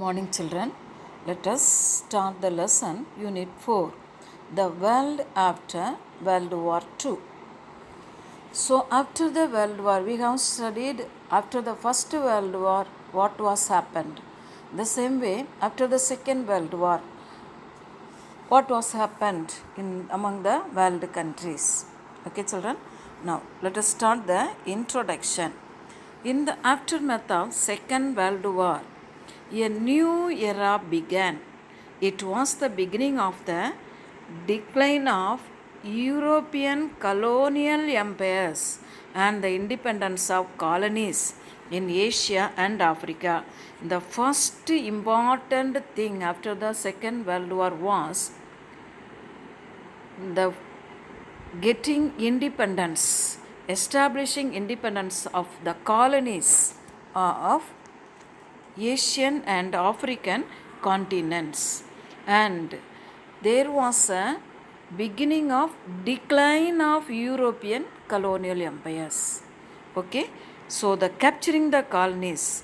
Morning, children. Let us start the lesson, Unit 4, The World After World War II. So, after the World War, we have studied after the First World War what was happened. The same way, after the Second World War, what was happened in among the world countries. Okay, children. Now, let us start the introduction. In the aftermath of Second World War, a new era began. It was the beginning of the decline of European colonial empires and the independence of colonies in Asia and Africa. The first important thing after the Second World War was the getting independence, establishing independence of the colonies of Asian and African continents, and there was a beginning of decline of European colonial empires. Okay, so the capturing the colonies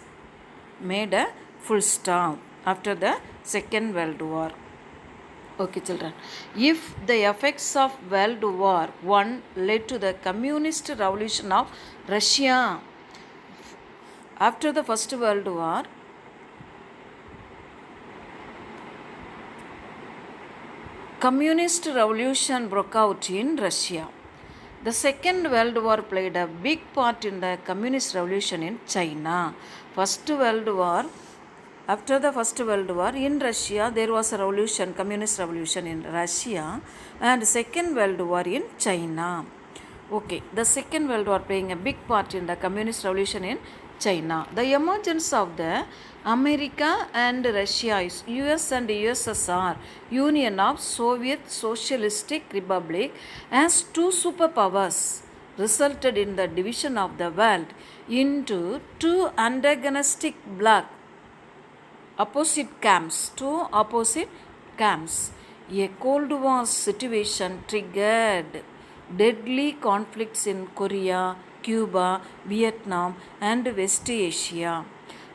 made a full stop after the Second World War. Okay, children. If the effects of World War I led to the communist revolution of Russia, after the First World War, communist revolution broke out in Russia. The Second World War played a big part in the communist revolution in China. After the First World War in Russia, there was a revolution, communist revolution in Russia, and Second World War in China. Okay, the Second World War playing a big part in the communist revolution in China. The emergence of the America and Russia, US and USSR, Union of Soviet Socialistic Republic as two superpowers resulted in the division of the world into two antagonistic opposite camps. A Cold War situation triggered deadly conflicts in Korea, Cuba, Vietnam, and West Asia.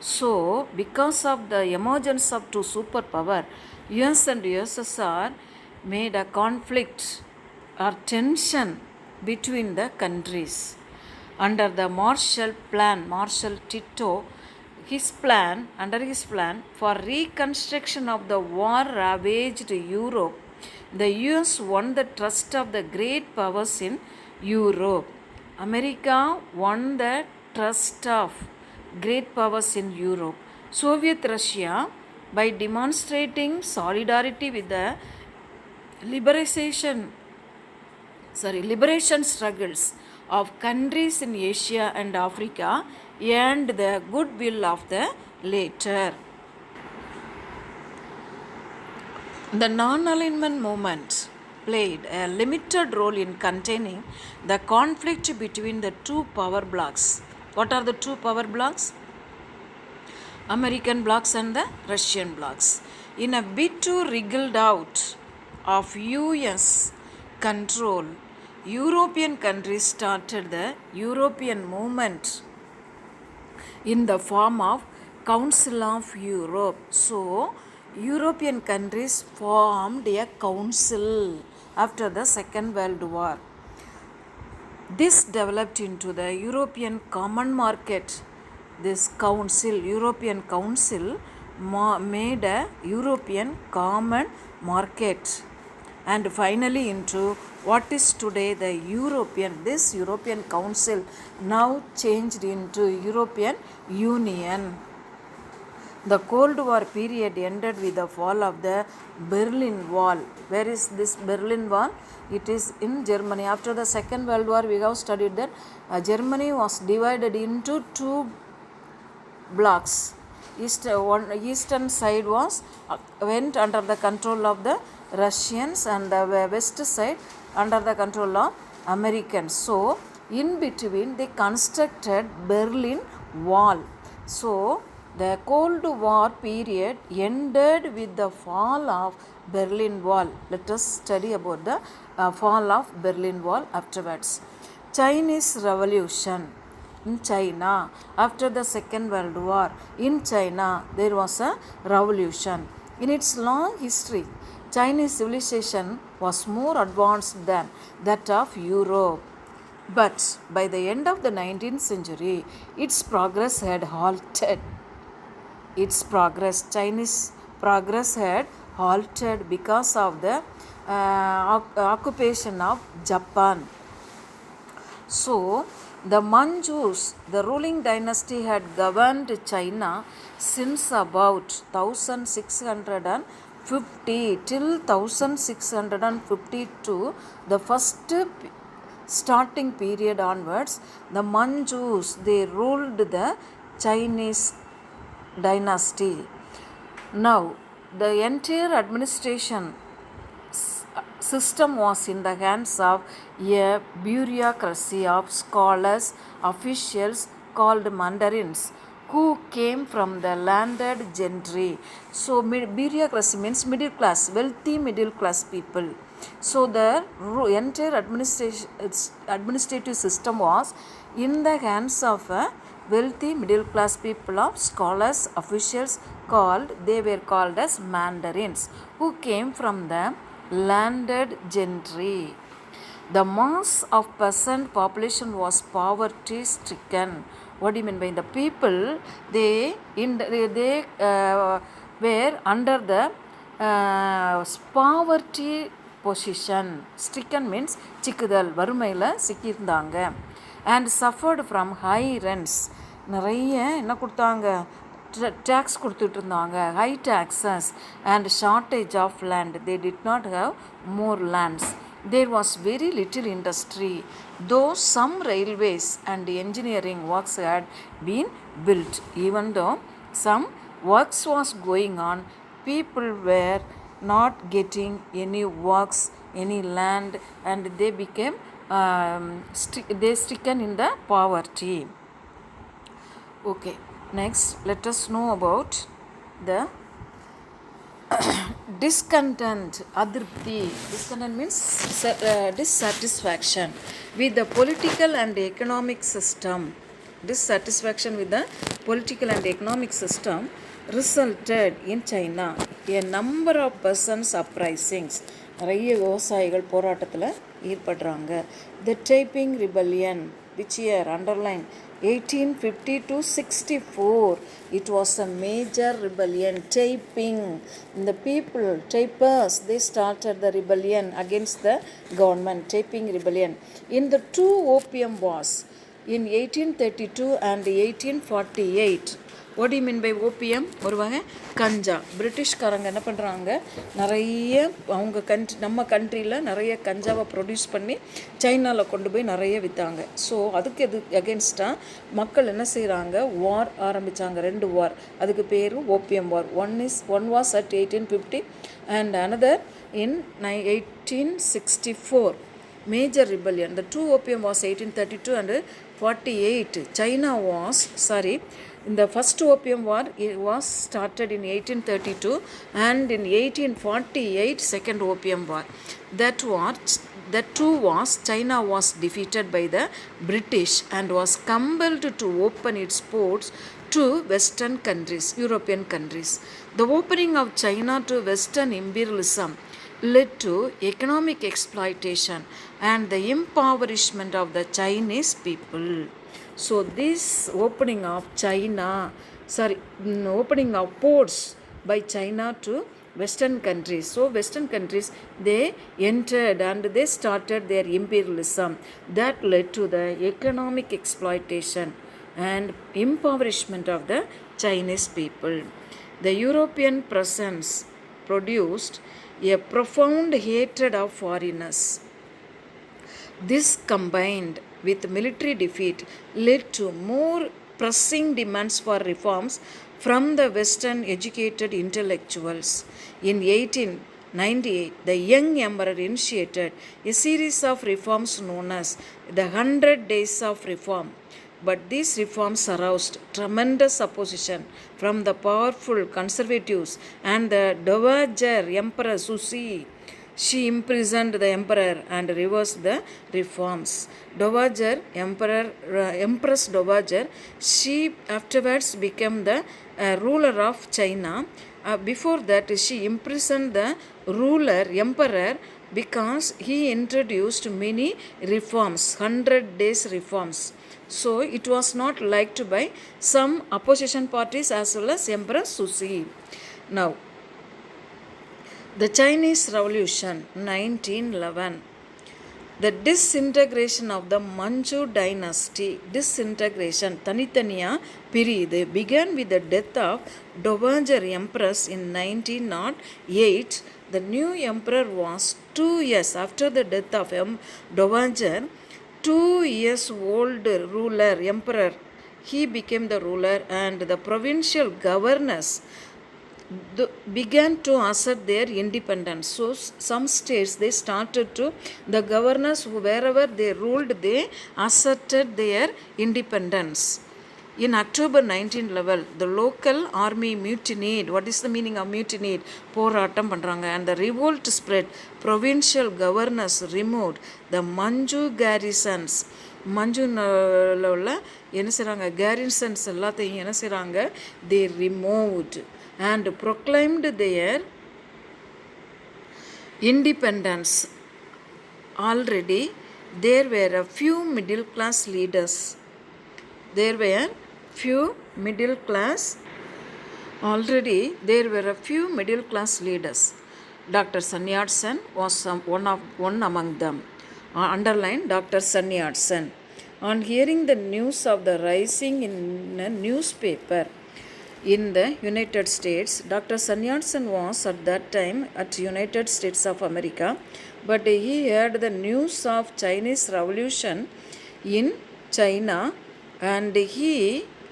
So, because of the emergence of two superpowers, US and USSR made a conflict or tension between the countries. Under the Marshall Plan, Marshall Tito, under his plan for reconstruction of the war-ravaged Europe, the US won the trust of the great powers in Europe. America won the trust of great powers in Europe. Soviet Russia, by demonstrating solidarity with the liberation struggles of countries in Asia and Africa, earned the goodwill of the latter. The non-alignment movement played a limited role in containing the conflict between the two power blocks. What are the two power blocks? American blocks and the Russian blocks. In a bid to wriggle out of US control, European countries started the European movement in the form of Council of Europe. So, European countries formed a council after the Second World War. This developed into the European Common Market. This European Council, made a European Common Market, and finally into what is today the This European Council now changed into European Union. The Cold War period ended with the fall of the Berlin Wall. Where is this Berlin Wall? It is in Germany. After the Second World War, we have studied that Germany was divided into two blocks. Eastern side went under the control of the Russians, and the west side under the control of Americans. So, in between they constructed Berlin Wall. So, the Cold War period ended with the fall of Berlin Wall. Let us study about the fall of Berlin Wall afterwards. Chinese Revolution. in China. After the Second World War, in China, there was a revolution. In its long history, Chinese civilization was more advanced than that of Europe. But by the end of the 19th century, its progress had halted. Chinese progress had halted because of the occupation of Japan. So, the Manchus, the ruling dynasty, had governed China since about 1650 till 1652, the first starting period onwards. The Manchus, they ruled the Chinese dynasty. Now, the entire administration system was in the hands of a bureaucracy of scholars, officials called mandarins, who came from the landed gentry. So, bureaucracy means middle class, wealthy middle class people. So, the entire administrative system was in the hands of a wealthy middle class people of scholars, officials they were called as mandarins, who came from the landed gentry. The mass of peasant population was poverty stricken. What do you mean by the people? They were under the poverty position. Stricken means சிக்குதல், வறுமையில் சிக்கியிருந்தாங்க. And suffered from high rents. நிறைய என்ன கொடுத்தாங்க, tax கொடுத்துட்டு இருந்தாங்க, high taxes and shortage of land. They did not have more lands. There was very little industry, though some railways and engineering works had been built. Even though some works was going on, people were not getting any works, any land, and they became stricken in the poverty. Okay, next let us know about the discontent, adripti. Discontent means dissatisfaction with the political and economic system. Dissatisfaction with the political and economic system resulted in China a number of persons uprisings. நிறைய விவசாயிகள் போராட்டத்தில் ஈடுபடுறாங்க. The Taiping Rebellion, which year? Underline 1850 to 64. It was a major rebellion. Taiping, the people, Taipers, they started the rebellion against the government. Taiping Rebellion. In the two opium wars in 1832 and 1848. What do you mean by opium? வருவாங்க கஞ்சா. பிரிட்டிஷ்காரங்க என்ன பண்ணுறாங்க, நிறைய அவங்க நம்ம கண்ட்ரியில் நிறைய கஞ்சாவை produce பண்ணி சைனாவில் கொண்டு போய் நிறைய விற்றாங்க. ஸோ அதுக்கு அகென்ஸ்டாக மக்கள் என்ன செய்கிறாங்க, வார் ஆரம்பித்தாங்க. 2 வார், அதுக்கு பேர் opium war. One was at 1850 and another in 1864. Major rebellion. The two opium wars 1832 and 48. China was, in the first opium war, it was started in 1832 and in 1848 second opium war. That too was China was defeated by the British and was compelled to open its ports to Western countries, European countries. The opening of China to Western imperialism led to economic exploitation and the impoverishment of the Chinese people. So this opening of ports by China to Western countries. So Western countries, they entered and they started their imperialism. That led to the economic exploitation and impoverishment of the Chinese people. The European presence produced a profound hatred of foreigners. This combined with military defeat led to more pressing demands for reforms from the Western educated intellectuals. In 1898, the young emperor initiated a series of reforms known as the 100 Days of Reform. But these reforms aroused tremendous opposition from the powerful conservatives and the Dowager Empress Cixi. She imprisoned the emperor and reversed the reforms. Dowager, Empress Dowager, she afterwards became the ruler of China. Before that, she imprisoned the emperor, because he introduced many reforms, 100 days reforms. So it was not liked by some opposition parties as well as Emperor Susi. Now, the Chinese Revolution 1911. The disintegration of the Manchu dynasty, தனித்தனியாக பிரியுது, began with the death of Dowager Empress in 1908. The new emperor was 2 years after the death of Dowager. 2 years old ruler, emperor, he became the ruler, and the provincial governors began to assert their independence. So some states, they started to, the governors wherever they ruled, they asserted their independence. In October 1911, the local army mutinied. What is the meaning of mutinied? போராட்டம் பண்றாங்க. And the revolt spread. Provincial governors removed the Manchu garrisons. மஞ்சுல உள்ள என்ன செய்றாங்க, garrisons எல்லாத்தையும் என்ன செய்றாங்க, they removed and proclaimed their independence. Already there were a few middle class leaders. Already there were a few middle class leaders. Dr. Sun Yat-sen was one among them. Underline Dr. Sun Yat-sen. On hearing the news of the rising in a newspaper in the United States, Dr. Sun Yat-sen was at that time at United States of America, but he heard the news of Chinese Revolution in China, and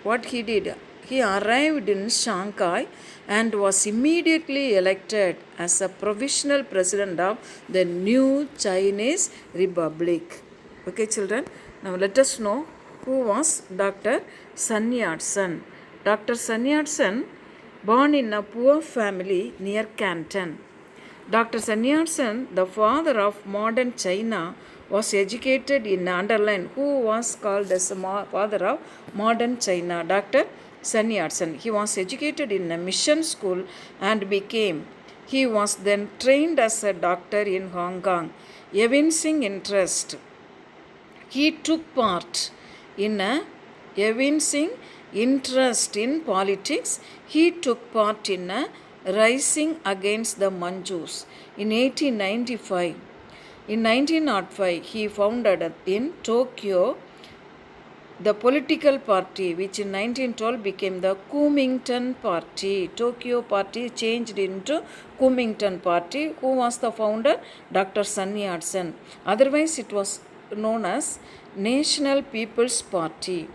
what he did, he arrived in Shanghai and was immediately elected as a provisional president of the new Chinese Republic. Okay, children, now let us know who was Dr. Sun Yat-sen. Dr. Sun Yat-sen, born in a poor family near Canton. Dr. Sun Yat-sen, the father of modern China, was educated in, underline who was called as the father of modern China, Dr. Sun Yat-sen. He was educated in a mission school and he was then trained as a doctor in Hong Kong. Evincing interest, he took part in in politics. He took part in a rising against the Manchus in 1895. In 1905, he founded in Tokyo the political party, which in 1912 became the Kuomintang Party. Tokyo Party changed into Kuomintang Party. Who was the founder? Dr. Sun Yat-sen. Otherwise, it was known as National People's Party.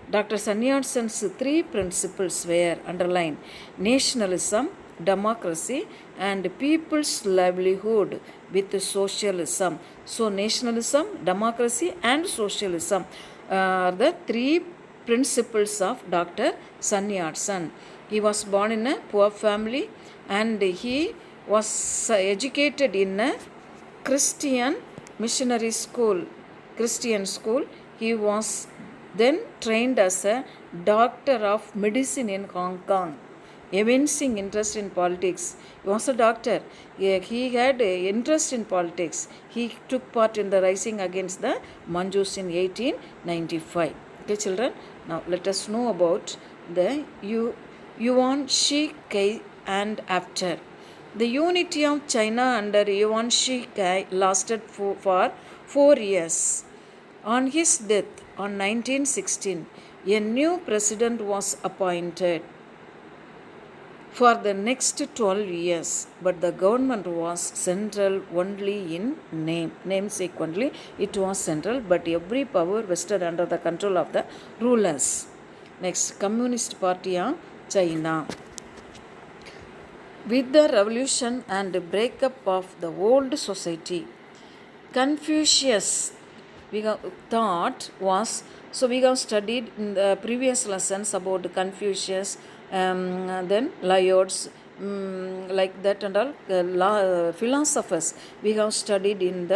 Dr. Sun Yat-sen's 3 principles were, underlined, nationalism, democracy, and people's livelihood with socialism. So nationalism, democracy, and socialism are the 3 principles of Dr. Sun Yat-sen. He was born in a poor family and he was educated in a Christian missionary school, Christian school. He was then trained as a doctor of medicine in Hong Kong. Evincing interest in politics, he was a doctor. He had interest in politics. He took part in the rising against the Manchus in 1895. Okay, children, now let us know about the Yuan Shi Kai and after. The unity of China under Yuan Shi Kai lasted for 4 years. On his death on 1916, a new president was appointed for the next 12 years, but the government was central only in name. Namesake only, it was central, but every power vested under the control of the rulers. Next, Communist Party of China. With the revolution and breakup of the old society, Confucius we have thought was, so we have studied in the previous lessons about Confucius, then Laozi, like that and all philosophers we have studied in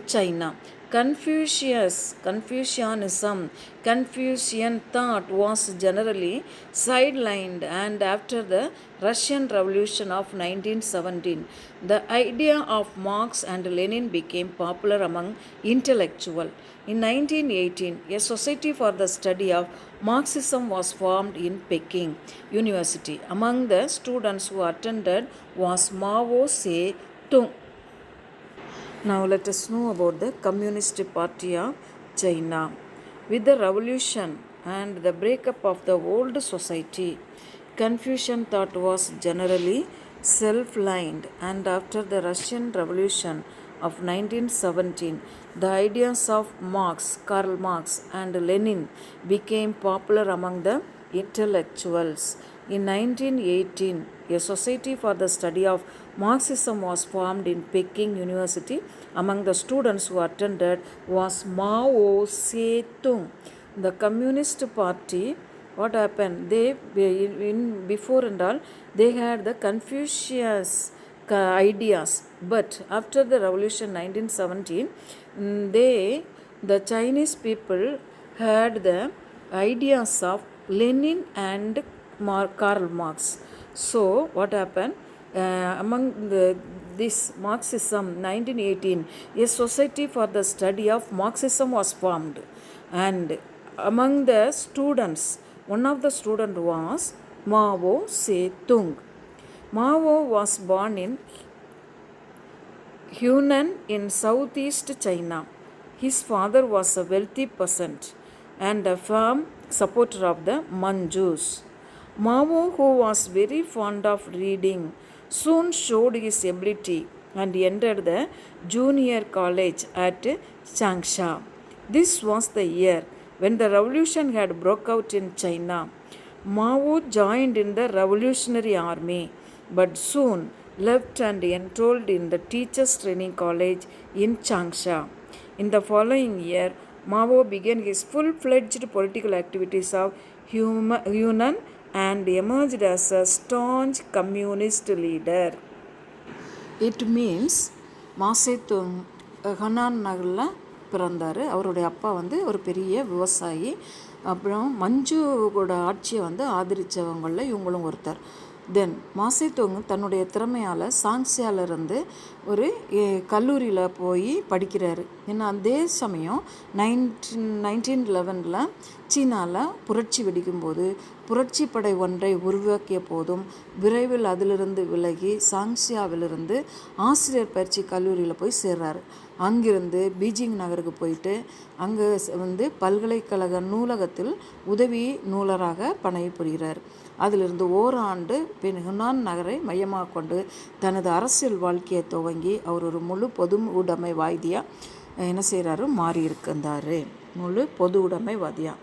China. Confucianism, Confucian thought was generally sidelined, and after the Russian Revolution of 1917, the idea of Marx and Lenin became popular among intellectuals. In 1918, a society for the study of Marxism was formed in Peking University. Among the students who attended was Mao Zedong. Now let us know about the Communist Party of China. With the revolution and the breakup of the old society, Confucian thought was generally self-aligned, and after the Russian Revolution of 1917, the ideas of Karl Marx and Lenin became popular among the intellectuals. In 1918, a society for the study of Marxism was formed in Peking University. Among the students who attended was Mao Zedong. The Communist Party, what happened? They before and all they had the Confucius ideas, but after the revolution 1917, the Chinese people had the ideas of Lenin and Karl Marx. So what happened? Among this Marxism 1918, a society for the study of Marxism was formed, and among the students, one of the students was Mao Zedong. Mao was born in Hunan in southeast China. His father was a wealthy peasant and a firm supporter of the Manchus. Mao, who was very fond of reading, soon showed his ability and entered the junior college at Changsha. This was the year when the revolution had broke out in China. Mao joined in the Revolutionary Army, but soon left and enrolled in the Teachers Training College in Changsha. In the following year, Mao began his full-fledged political activities of Yunnan and emerged as a staunch communist leader. It means மாசேத்துங் Hanan நகரில் பிறந்தார். அவருடைய அப்பா ஒரு பெரிய விவசாயி. அப்புறம் மஞ்சுவோட ஆட்சியை ஆதரித்தவங்களில் இவங்களும் ஒருத்தர். தென் மாசேத்துங் தன்னுடைய திறமையால் சாங்சியாவிலிருந்து ஒரு கல்லூரியில் போய் படிக்கிறாரு. ஏன்னா அதே சமயம் 1911 சீனாவில் புரட்சி வெடிக்கும்போது புரட்சி படை ஒன்றை உருவாக்கிய போதும் விரைவில் அதிலிருந்து விலகி சாங்சியாவிலிருந்து ஆசிரியர் பயிற்சி கல்லூரியில் போய் சேர்றாரு. அங்கிருந்து பீஜிங் நகருக்கு போயிட்டு அங்கே பல்கலைக்கழக நூலகத்தில் உதவி நூலராக பணிபுரிகிறார். அதிலிருந்து ஓராண்டு பின் ஹுனான் நகரை மையமாக கொண்டு தனது அரசியல் வாழ்க்கையை துவங்கி அவர் ஒரு முழு பொது உடைமைவாதியாக என்ன செய்கிறாரு மாறியிருக்கின்றார். முழு பொது உடைமைவாதியாக.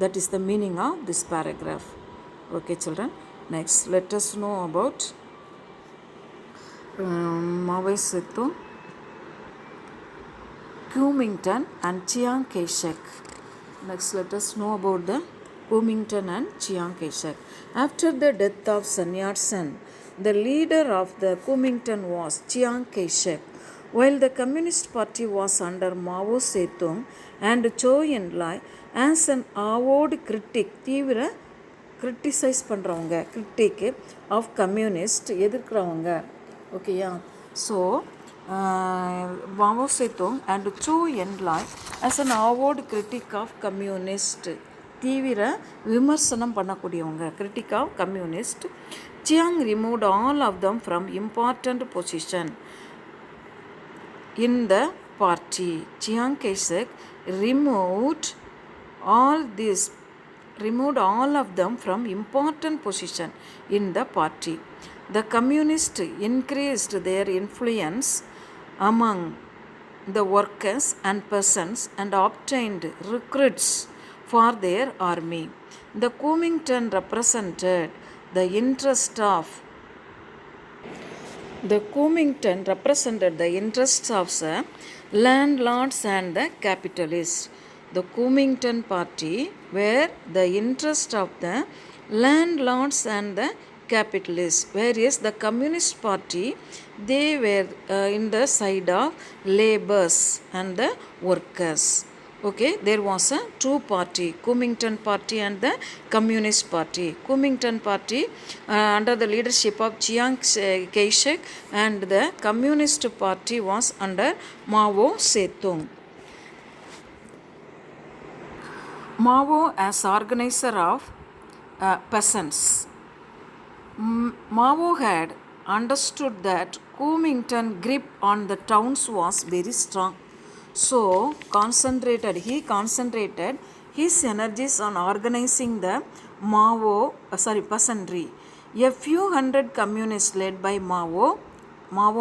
That is the meaning of this paragraph. Okay children, next let us know about Mao Zedong, Kuomintang and Chiang Kai-shek. Next let us know about the Kuomintang and Chiang Kai-shek. After the death of Sun Yat-sen, the leader of the Kuomintang was Chiang Kai-shek, while the Communist Party was under Mao Zedong and Zhou Enlai as an avowed critic. தீவிர criticise பண்ணுறவங்க, கிரிட்டிக்கு of communist எதிர்க்கிறவங்க. ஓகேயா? So Mao Zedong and Zhou Enlai as an avowed critic of communist, தீவிர விமர்சனம் பண்ணக்கூடியவங்க, critic of communist. Chiang removed all of them from important position in the party. Chiang Kai-shek removed all of them from important position in the party. The communists increased their influence among the workers and peasants and obtained recruits for their army. The Kuomintang represented the interests of the landlords and the capitalists. The Kuomintang party were the interest of the landlords and the capitalists, whereas the Communist Party, they were in the side of laborers and the workers. Okay, there was a two party, Kuomintang Party and the Communist Party. Kuomintang Party under the leadership of Chiang Kai-shek, and the Communist Party was under Mao Zedong. Mao as organizer of peasants. Mao had understood that Kuomintang grip on the towns was very strong. So he concentrated his energies on organizing the peasantry. A few hundred communists led by Mao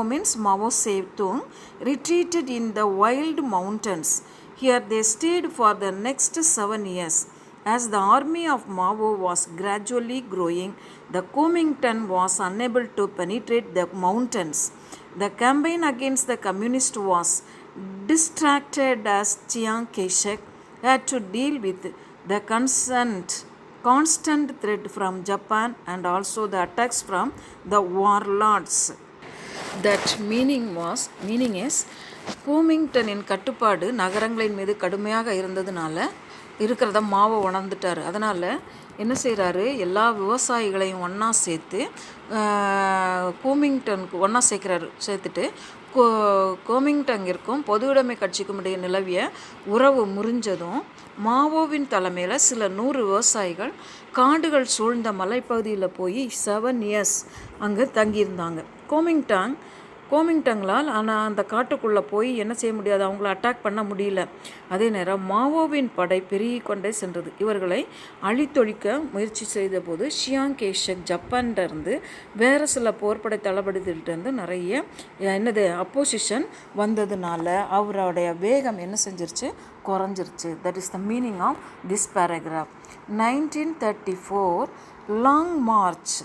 means Mao Zedong, retreated in the wild mountains. Here they stayed for the next 7 years. As the army of Mao was gradually growing, the Kuomintang was unable to penetrate the mountains. The campaign against the communists was distracted as Chiang Kai-shek had to deal with the constant threat from Japan and also the attacks from the warlords. That meaning is கூமிங்டனின் கட்டுப்பாடு நகரங்களின் மீது கடுமையாக இருந்ததுனால இருக்கிறத மாவை உணர்ந்துட்டார். அதனால் என்ன செய்கிறாரு, எல்லா விவசாயிகளையும் ஒன்றா சேர்த்து கூமிங்டனுக்கு ஒன்றா சேர்த்துட்டு கோமிங்டங்கிற்கும் பொதுவுடைமை கட்சிக்கும் இடையே நிலவிய உறவு முறிஞ்சதும் மாவோவின் தலைமையில் சில 100 விவசாயிகள் காடுகள் சூழ்ந்த மலைப்பகுதியில் போய் 7 இயர்ஸ் அங்கே தங்கியிருந்தாங்க. கோமிங்டங்களால் ஆனால் அந்த காட்டுக்குள்ளே போய் என்ன செய்ய முடியாது, அவங்கள அட்டாக் பண்ண முடியல. அதே நேரம் மாவோவின் படை பெருகிக் கொண்டே சென்றது. இவர்களை அழித்தொழிக்க முயற்சி செய்த போது சியாங் கை-ஷெக் ஜப்பான்கிட்டருந்து வேறு சில போர்ப்படை தளபதிகிட்டேருந்து நிறைய அப்போசிஷன் வந்ததுனால அவருடைய வேகம் என்ன செஞ்சிருச்சு, குறைஞ்சிருச்சு. That is the meaning of this paragraph. 1934 long march.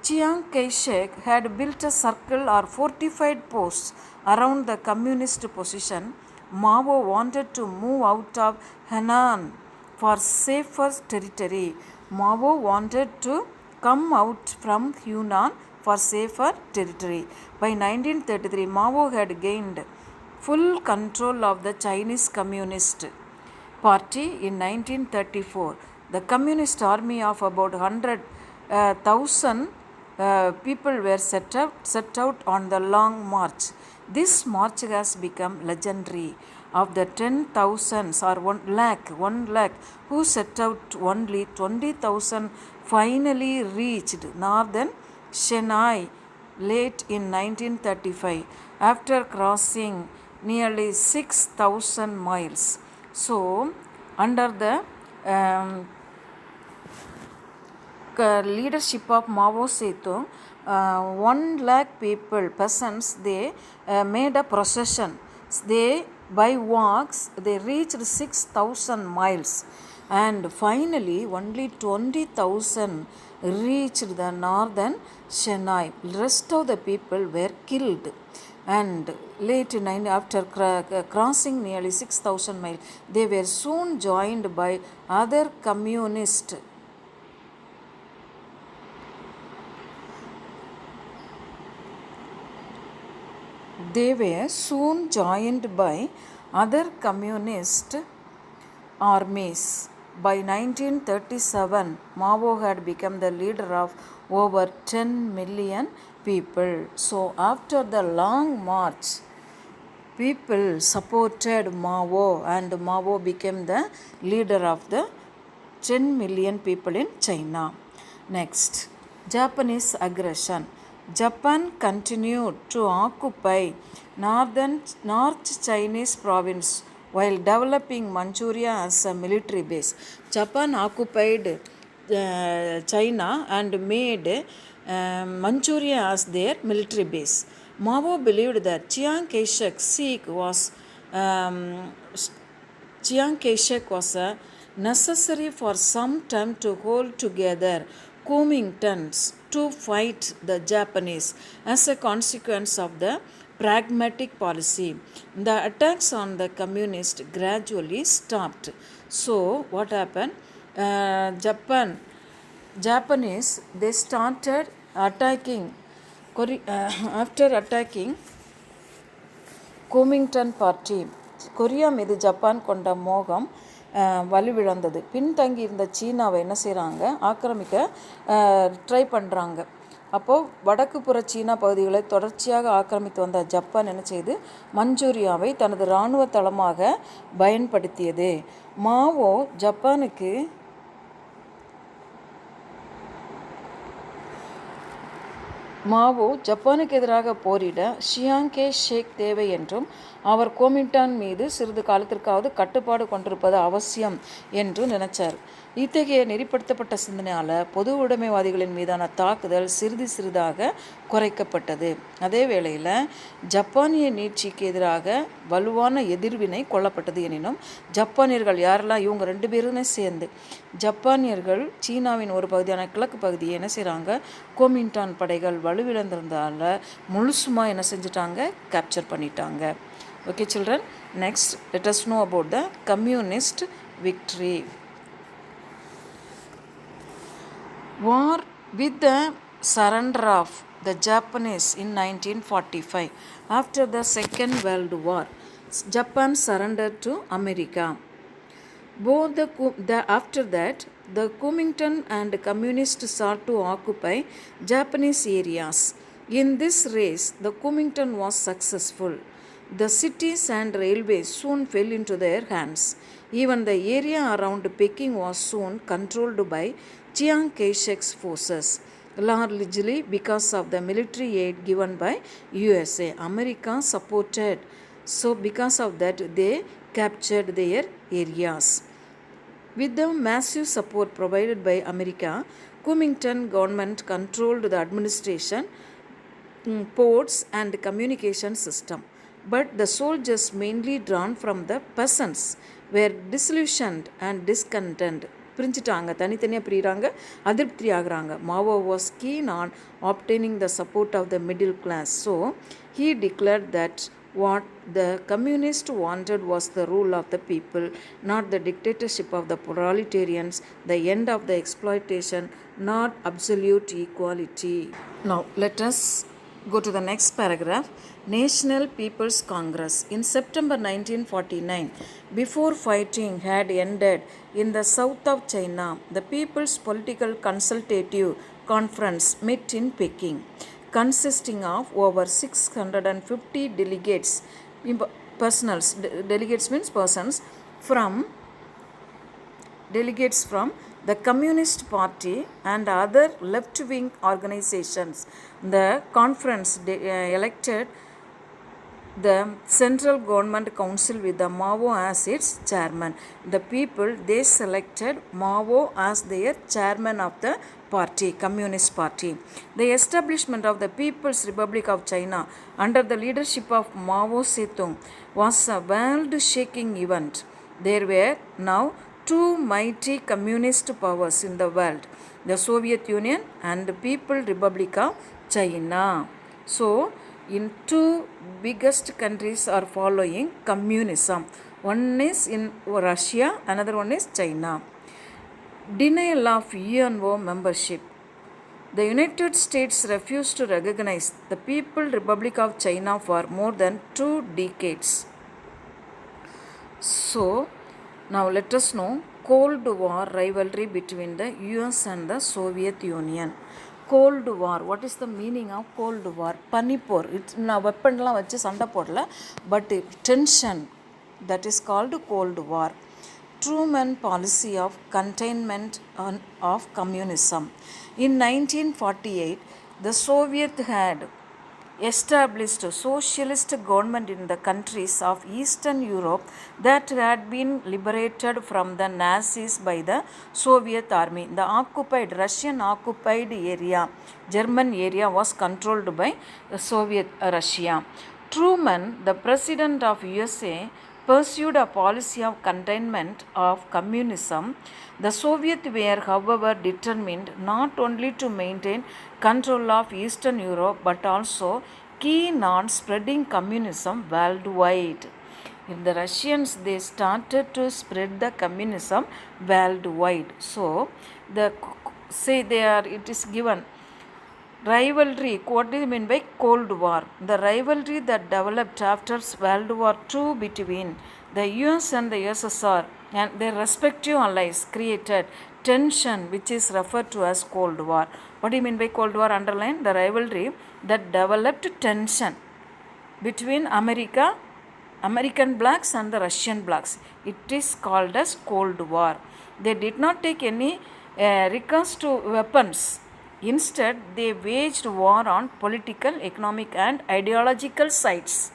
Chiang Kai-shek had built a circle or fortified posts around the communist position. Mao wanted to move out of Henan for safer territory. Mao wanted to come out from Yunnan for safer territory. By 1933, Mao had gained full control of the Chinese Communist Party. In 1934, the Communist army of about 100,000 people were set out on the long march. This march has become legendary. Of the 10,000s or 1 lakh who set out, only 20,000 finally reached northern Chennai late in 1935 after crossing nearly 6,000 miles. So under the leadership of Mao Zedong, 1 lakh people, peasants, they made a procession. They by walks they reached 6,000 miles, and finally only 20,000 reached the northern Chennai. Rest of the people were killed. And late after crossing nearly 6,000 miles, they were soon joined by other communists. They were soon joined by other communist armies. By 1937, Mao had become the leader of over 10 million people. So after the long march, people supported Mao, and Mao became the leader of the 10 million people in China. Next, Japanese aggression. Japan continued to occupy North Chinese province while developing Manchuria as a military base. Japan occupied China and made Manchuria as their military base. Mao believed that Chiang Kai-shek was necessary for some time to hold together Kuomintang to fight the Japanese. As a consequence of the pragmatic policy, the attacks on the communists gradually stopped. So what happened? Japan Japanese, they started attacking after attacking Kuomintang party. Korea மீது Japan கொண்ட மோகம் வலுவிழந்தது. பின்தங்கியிருந்த சீனாவை என்ன செய்கிறாங்க, ஆக்கிரமிக்க try பண்ணுறாங்க. அப்போது வடக்கு புற சீனா பகுதிகளை தொடர்ச்சியாக ஆக்கிரமித்து வந்த ஜப்பான் என்ன செய்து மஞ்சூரியாவை தனது இராணுவ தளமாக பயன்படுத்தியது. மாவோ ஜப்பானுக்கு எதிராக போரிட ஷியாங்கே ஷேக் தேவை என்றும் அவர் குவோமின்டாங் மீது சிறிது காலத்திற்காவது கட்டுப்பாடு கொண்டிருப்பது அவசியம் என்று நினைச்சார். இத்தகைய நெறிப்படுத்தப்பட்ட சிந்தனையால் பொது உடைமைவாதிகளின் மீதான தாக்குதல் சிறிதாக குறைக்கப்பட்டது. அதே வேளையில் ஜப்பானிய நீட்சிக்கு எதிராக வலுவான எதிர்வினை கொள்ளப்பட்டது. எனினும் ஜப்பானியர்கள் யாரெல்லாம், இவங்க 2 பேருமே சேர்ந்து ஜப்பானியர்கள் சீனாவின் ஒரு பகுதியான கிழக்கு பகுதியை என்ன செய்கிறாங்க, குவோமின்டாங் படைகள் வலுவிழந்திருந்தால முழுசுமாக என்ன செஞ்சிட்டாங்க, கேப்சர் பண்ணிட்டாங்க. Okay children, next let us know about the communist victory. War with the surrender of the Japanese in 1945. After the Second World War, Japan surrendered to America. After that, the Kuomintang and communists sought to occupy Japanese areas. In this race, the Kuomintang was successful. The cities and railways soon fell into their hands. Even the area around Peking was soon controlled by Chiang Kai-shek's forces, largely because of the military aid given by USA. America supported, so because of that they captured their areas. With the massive support provided by America, Kuomintang government controlled the administration, ports and communication system. But the soldiers, mainly drawn from the peasants, were disillusioned and discontent. பிரிஞ்சிட்டாங்க, தனித்தனியாக பிரிகிறாங்க, அதிருப்தி ஆகிறாங்க. மாவோ was keen on obtaining the support of the middle class. So he declared that what the communists wanted was the rule of the people, not the dictatorship of the proletarians, the end of the exploitation, not absolute equality. Now let us go to the next paragraph. National People's Congress. In September 1949, before fighting had ended in the south of China, the People's Political Consultative Conference met in Peking, consisting of over 650 delegates. Delegates means persons from the Communist Party and other left-wing organizations. The conference elected the Central Government Council with the Mao as its chairman. The people, they selected Mao as their chairman of the party, Communist Party. The establishment of the People's Republic of China under the leadership of Mao Zedong was a world-shaking event. There were now 2 mighty communist powers in the world, the Soviet Union and the People's Republic of China. So, in 2 biggest countries are following communism. One is in Russia, another one is China. Denial of UNO membership. The United States refused to recognize the People's Republic of China for more than 2 decades. So, now let us know Cold War rivalry between the US and the Soviet Union. Cold War, what is the meaning of Cold War? Panipur, நான் வெப்பன்லாம் வச்சு சண்டை போடல, but tension, that is called Cold War. Truman policy of containment of communism. In 1948, the Soviet had established a socialist government in the countries of Eastern Europe that had been liberated from the Nazis by the Soviet army. The Russian occupied area, German area, was controlled by Soviet Russia. Truman, the president of USA, pursued a policy of containment of communism. The Soviets were, however, determined not only to maintain control of Eastern Europe but also keen on spreading communism worldwide. In the Russians, they started to spread the communism worldwide. So, the say it is given rivalry. What do you mean by Cold War? The rivalry that developed after World War II between the US and the USSR and their respective allies created tension, which is referred to as Cold War. What do you mean by Cold War? Underline the rivalry that developed tension between American blacks and the Russian blacks. It is called as Cold War. They did not take any recourse to weapons. Instead, they waged war on political, economic, and ideological sides.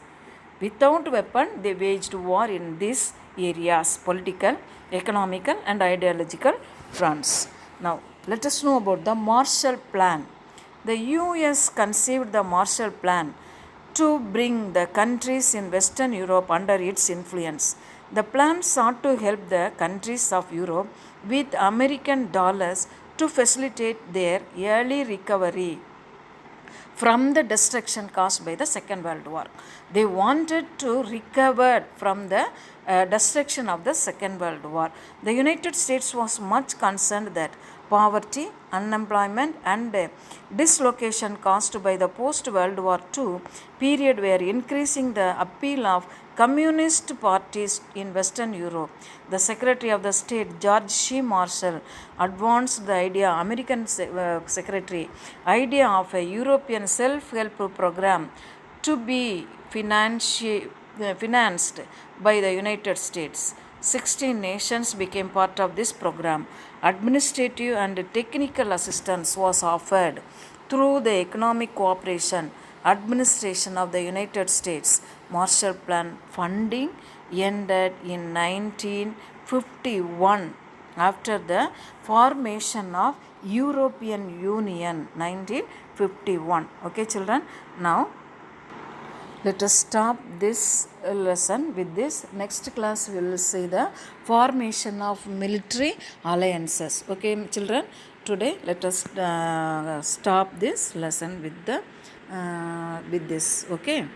Without weapon, they waged war in these areas: political, economical, and ideological fronts. Now, let us know about the Marshall Plan. The US conceived the Marshall Plan to bring the countries in Western Europe under its influence. The plan sought to help the countries of Europe with American dollars to facilitate their early recovery from the destruction caused by the Second World War. They wanted to recover from the destruction of the Second World War. The United States was much concerned that poverty, unemployment, and dislocation caused by the post-World War II period were increasing the appeal of communist parties in Western Europe. The Secretary of the State, George C. Marshall, advanced the American Secretary idea of a European self-help program to be financed by the United States. 16 nations became part of this program. Administrative and technical assistance was offered through the Economic Cooperation Administration of the United States. Marshall Plan funding ended in 1951 after the formation of European Union, 1951. Okay, children. Now, let us stop this lesson with this. Next class we will see the formation of military alliances. Okay, children. Today let us stop this lesson with this. Okay.